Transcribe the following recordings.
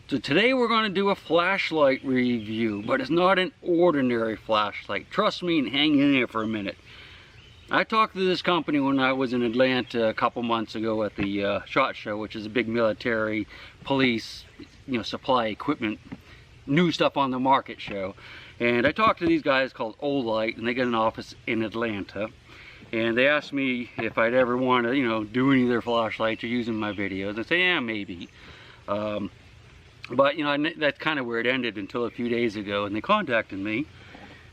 So today we're going to do a flashlight review, but it's not an ordinary flashlight. Trust me and hang in there for a minute. I talked to this company when I was in Atlanta a couple months ago at the SHOT Show, which is a big military, police, supply equipment, new stuff on the market show. And I talked to these guys called Olight, and they got an office in Atlanta. And they asked me if I'd ever want to, do any of their flashlights or use them in my videos. I say, yeah, maybe. But that's kind of where it ended until a few days ago, and they contacted me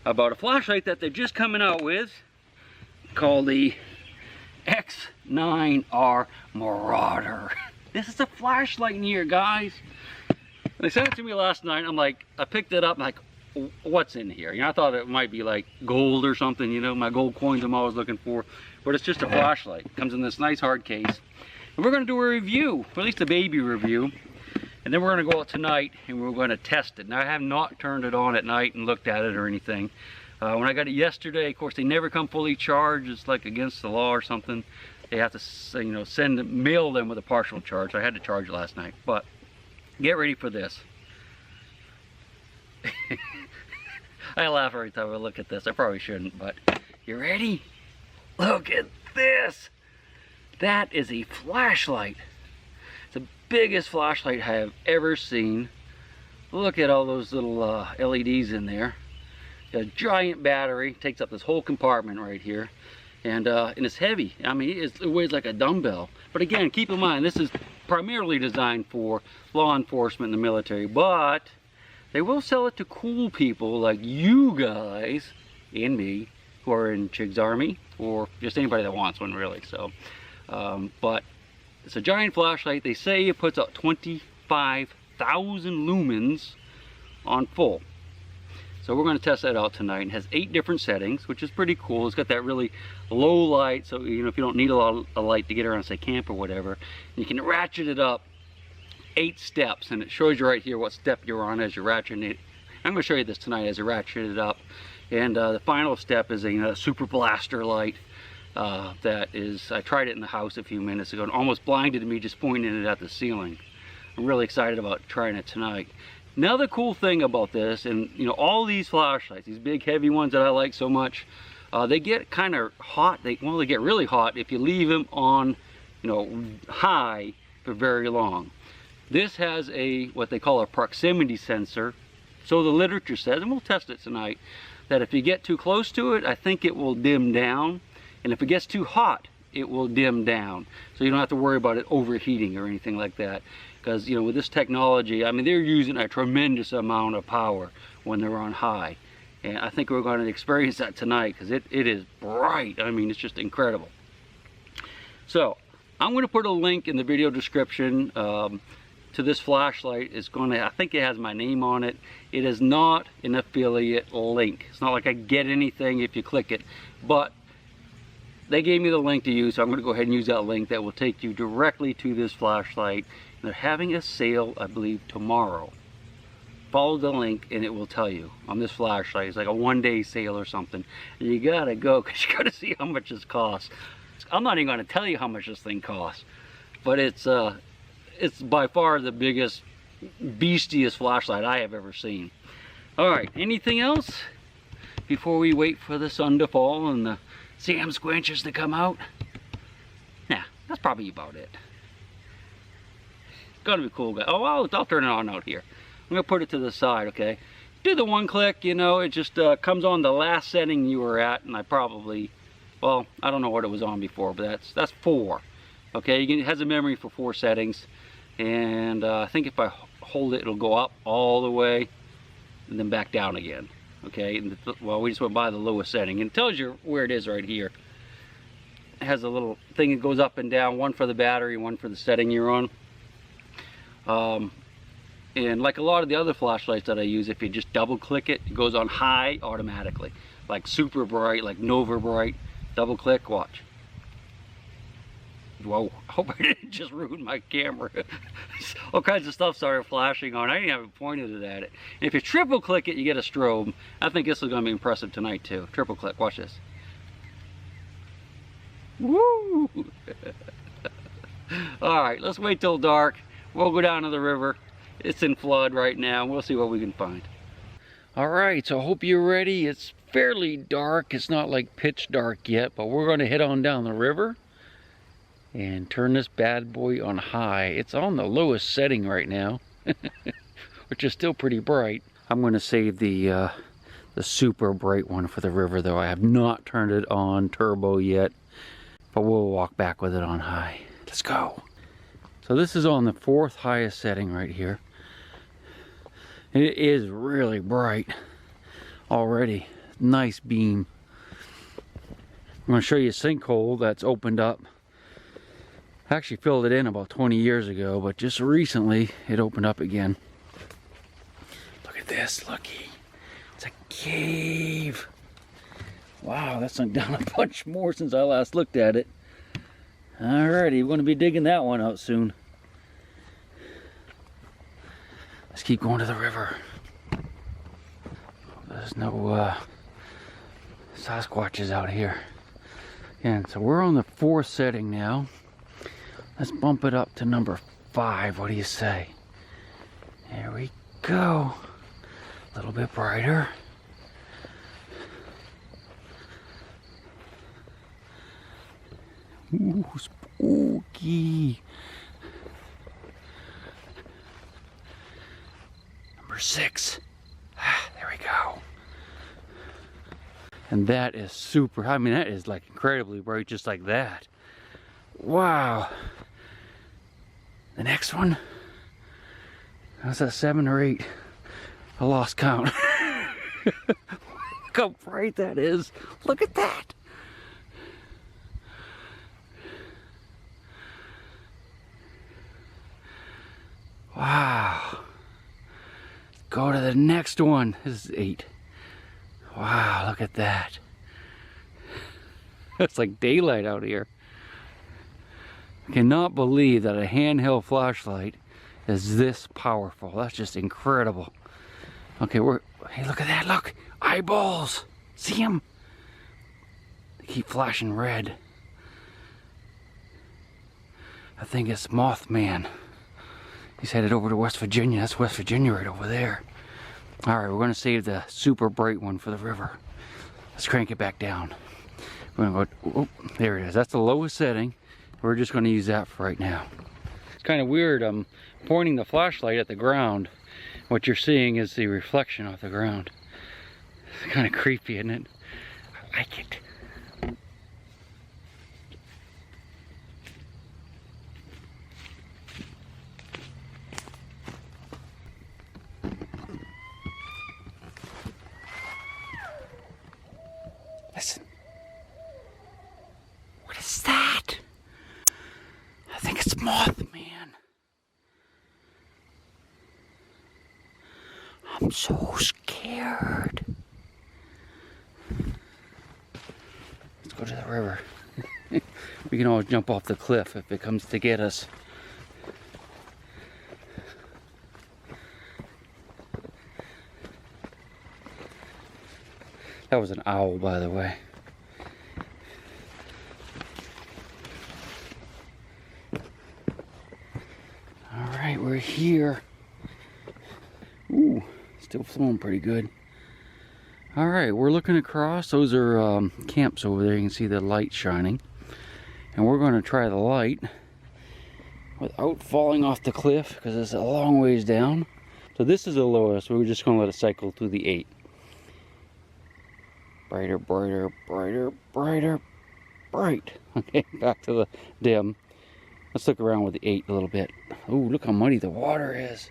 about a flashlight that they're just coming out with called the X9R Marauder. This is a flashlight in here, guys. They sent it to me last night. I'm like, I picked it up, I'm like, what's in here? I thought it might be like gold or something, my gold coins I'm always looking for, but it's just a flashlight. It comes in this nice hard case. And we're going to do a review, or at least a baby review. And then we're going to go out tonight and we're going to test it. Now I have not turned it on at night and looked at it or anything. When I got it yesterday, of course they never come fully charged. It's like against the law or something. They have to mail them with a partial charge. I had to charge it last night. But get ready for this. I laugh every time I look at this. I probably shouldn't, but you ready? Look at this. That is a flashlight. Biggest flashlight I have ever seen. Look at all those little LEDs in there. Got a giant battery, takes up this whole compartment right here, and it's heavy. I mean, it weighs like a dumbbell. But again, keep in mind, this is primarily designed for law enforcement and the military, but they will sell it to cool people like you guys and me who are in ChiggsArmy, or just anybody that wants one, really. So, but it's a giant flashlight. They say it puts out 25,000 lumens on full. So we're going to test that out tonight. It has 8 different settings, which is pretty cool. It's got that really low light, so if you don't need a lot of light to get around, say, camp or whatever, you can ratchet it up 8 steps, and it shows you right here what step you're on as you're ratcheting it. I'm going to show you this tonight as you ratchet it up. And the final step is a super blaster light. That is, I tried it in the house a few minutes ago and almost blinded me just pointing it at the ceiling. I'm really excited about trying it tonight. Now the cool thing about this, and all these flashlights, these big heavy ones that I like so much, they get kind of hot. They get really hot if you leave them on, high for very long. This has what they call a proximity sensor. So the literature says, and we'll test it tonight, that if you get too close to it, I think it will dim down. And if it gets too hot, it will dim down. So you don't have to worry about it overheating or anything like that. Because, with this technology, I mean, they're using a tremendous amount of power when they're on high. And I think we're going to experience that tonight because it is bright. I mean, it's just incredible. So, I'm going to put a link in the video description to this flashlight. I think it has my name on it. It is not an affiliate link. It's not like I get anything if you click it. But they gave me the link to use, so I'm going to go ahead and use that link. That will take you directly to this flashlight. They're having a sale, I believe, tomorrow. Follow the link and it will tell you on this flashlight. It's like a one-day sale or something. And you gotta go because you gotta see how much this costs. I'm not even going to tell you how much this thing costs, but it's by far the biggest, beastiest flashlight I have ever seen. All right, anything else before we wait for the sun to fall and the Sam squinches to come out? Nah, that's probably about it. It's gonna be cool, guys. Oh, I'll turn it on out here. I'm gonna put it to the side, okay? Do the one click, it just comes on the last setting you were at, and I probably, well, I don't know what it was on before, but that's 4. Okay, it has a memory for 4 settings, and I think if I hold it, it'll go up all the way, and then back down again. Okay, and well, we just went by the lowest setting, and it tells you where it is right here. It has a little thing that goes up and down, one for the battery, one for the setting you're on. And like a lot of the other flashlights that I use, if you just double click it, it goes on high automatically. Like super bright, like Nova bright. Double click, watch. Whoa, I hope I didn't just ruin my camera. All kinds of stuff started flashing on. I didn't have it pointed at it. And if you triple click it, you get a strobe. I think this is going to be impressive tonight too. Triple click, watch this. Woo! All right, let's wait till dark. We'll go down to the river It's in flood right now. We'll see what we can find. All right, so I hope you're ready. It's fairly dark. It's not like pitch dark yet, but we're going to head on down the river and turn this bad boy on high. It's on the lowest setting right now, which is still pretty bright. I'm going to save the super bright one for the river, though. I have not turned it on turbo yet, but we'll walk back with it on high. Let's go. So this is on the 4th highest setting right here. It is really bright already. Nice beam. I'm going to show you a sinkhole that's opened up. I actually filled it in about 20 years ago, but just recently it opened up again. Look at this, looky. It's a cave. Wow, that's sunk down a bunch more since I last looked at it. Alrighty, we're going to be digging that one out soon. Let's keep going to the river. There's no Sasquatches out here. And so we're on the 4th setting now. Let's bump it up to number 5. What do you say? There we go. A little bit brighter. Ooh, spooky. Number 6. There we go. And that is super, I mean, that is like incredibly bright, just like that. Wow. The next one, that's a 7 or 8. I lost count. Look how bright that is. Look at that. Wow. Go to the next one. This is 8. Wow, look at that. It's like daylight out here. I cannot believe that a handheld flashlight is this powerful. That's just incredible. Okay, hey, look at that, look. Eyeballs. See them? They keep flashing red. I think it's Mothman. He's headed over to West Virginia. That's West Virginia right over there. Alright, we're going to save the super bright one for the river. Let's crank it back down. We're going to go, oh, there it is. That's the lowest setting. We're just going to use that for right now. It's kind of weird. I'm pointing the flashlight at the ground. What you're seeing is the reflection off the ground. It's kind of creepy, isn't it? I like it. Listen. What is that? I think it's Mothman. I'm so scared. Let's go to the river. We can always jump off the cliff if it comes to get us. That was an owl, by the way. Alright, we're here. Ooh, still flowing pretty good. Alright, we're looking across. Those are camps over there. You can see the light shining. And we're going to try the light without falling off the cliff because it's a long ways down. So this is the lowest. We're just going to let it cycle through the 8. Brighter, brighter, brighter, brighter, bright. Okay, back to the dim. Let's look around with the 8 a little bit. Oh, look how muddy the water is.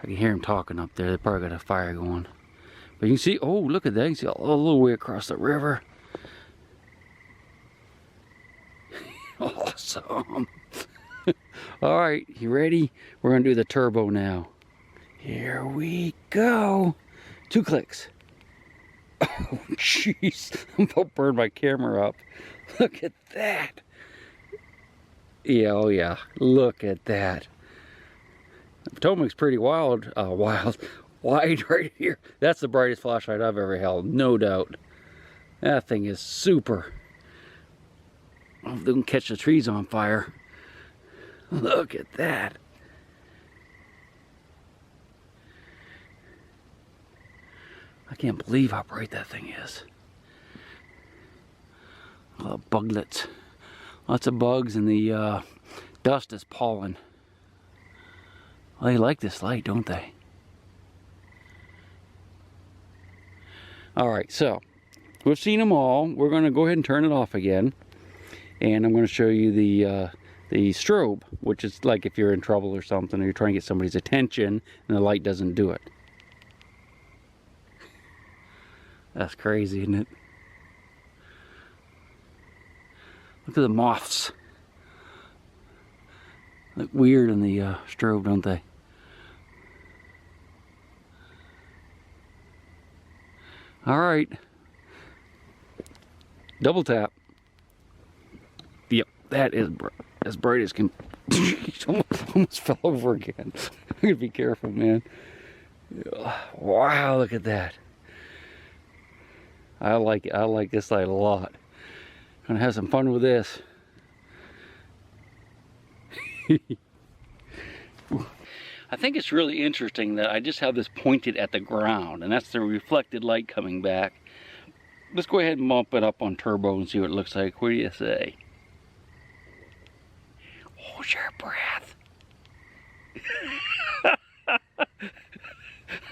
I can hear him talking up there. They probably got a fire going. But you can see, oh, look at that. You can see a little way across the river. Awesome. All right, you ready? We're going to do the turbo now. Here we go. 2 clicks. Oh, jeez. I'm about to burn my camera up. Look at that. Yeah, oh yeah. Look at that. Potomac's pretty wide right here. That's the brightest flashlight I've ever held, no doubt. That thing is super. I hope they can catch the trees on fire. Look at that. I can't believe how bright that thing is. Oh, buglets. Lots of bugs, and the dust is pollen. Well, they like this light, don't they? Alright, so we've seen them all. We're going to go ahead and turn it off again. And I'm going to show you the strobe, which is like if you're in trouble or something, or you're trying to get somebody's attention and the light doesn't do it. That's crazy, isn't it? Look at the moths. Look weird in the strobe, don't they? Alright. Double tap. Yep, that is as bright as can. Almost fell over again. I'm gonna be careful, man. Wow, look at that. I like it. I like this light a lot. Gonna have some fun with this. I think it's really interesting that I just have this pointed at the ground, and that's the reflected light coming back. Let's go ahead and bump it up on turbo and see what it looks like. What do you say? Hold your breath.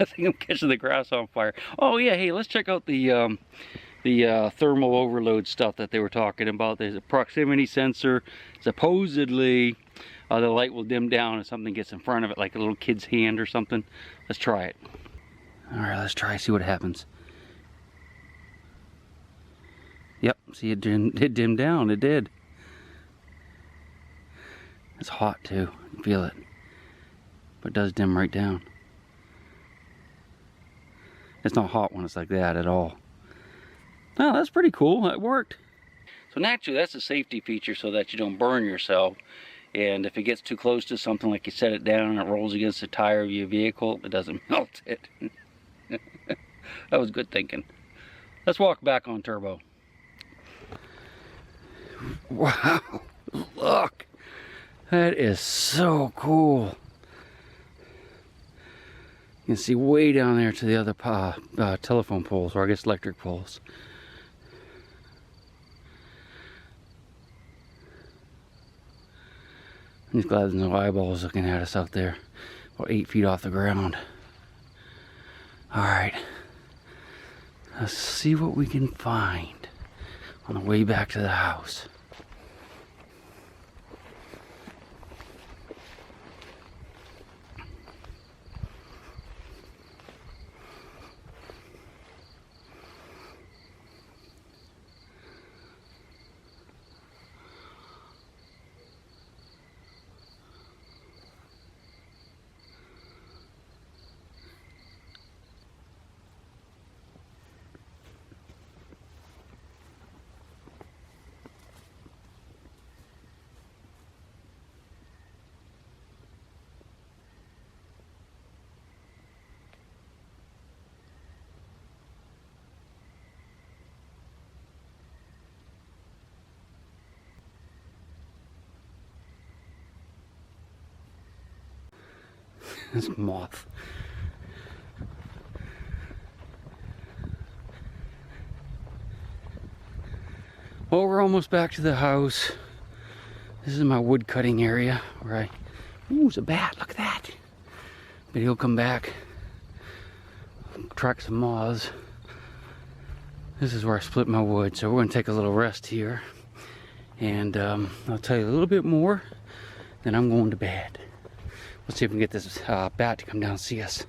I think I'm catching the grass on fire. Oh yeah, hey, let's check out the thermal overload stuff that they were talking about. There's a proximity sensor. Supposedly, the light will dim down if something gets in front of it, like a little kid's hand or something. Let's try it. All right, let's try, see what happens. Yep, see it dimmed down, it did. It's hot too, I can feel it. But it does dim right down. It's not hot when it's like that at all. Oh, that's pretty cool, it worked. So naturally, that's a safety feature so that you don't burn yourself. And if it gets too close to something, like you set it down and it rolls against the tire of your vehicle, it doesn't melt it. That was good thinking. Let's walk back on turbo. Wow, look. That is so cool. You can see way down there to the other telephone poles, or I guess electric poles. I'm just glad there's no eyeballs looking at us out there. About 8 feet off the ground. Alright. Let's see what we can find on the way back to the house. This moth. Well, we're almost back to the house. This is my wood cutting area where I... Ooh, it's a bat, look at that. But he'll come back, track some moths. This is where I split my wood, so we're gonna take a little rest here. And I'll tell you a little bit more, then I'm going to bed. Let's see if we can get this bat to come down and see us.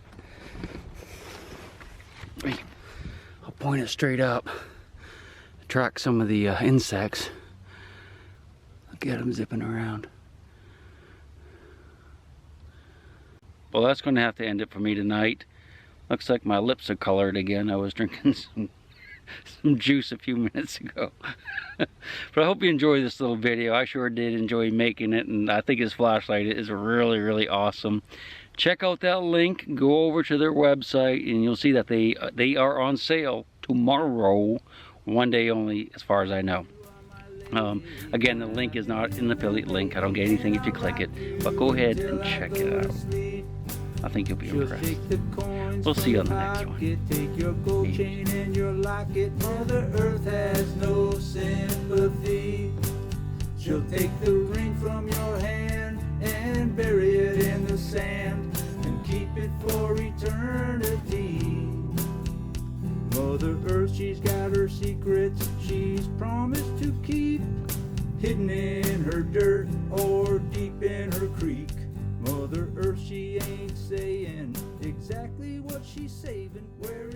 I'll point it straight up, track some of the insects. Look at them zipping around. Well, that's going to have to end it for me tonight. Looks like my lips are colored again. I was drinking some juice a few minutes ago. But I hope you enjoyed this little video. I sure did enjoy making it, and I think his flashlight is really, really awesome. Check out that link. Go over to their website, and you'll see that they are on sale tomorrow. One day only, as far as I know. Again, the link is not an affiliate link. I don't get anything if you click it, but go ahead and check it out. I think you'll be impressed. We'll see you on the next one. Take your gold chain and your locket. Mother Earth has no sympathy. She'll take the ring from your hand and bury it in the sand and keep it for eternity. Mother Earth, she's got her secrets she's promised to keep, hidden in her dirt or deep in her creek. Mother Earth, she ain't saying exactly what she's saving, where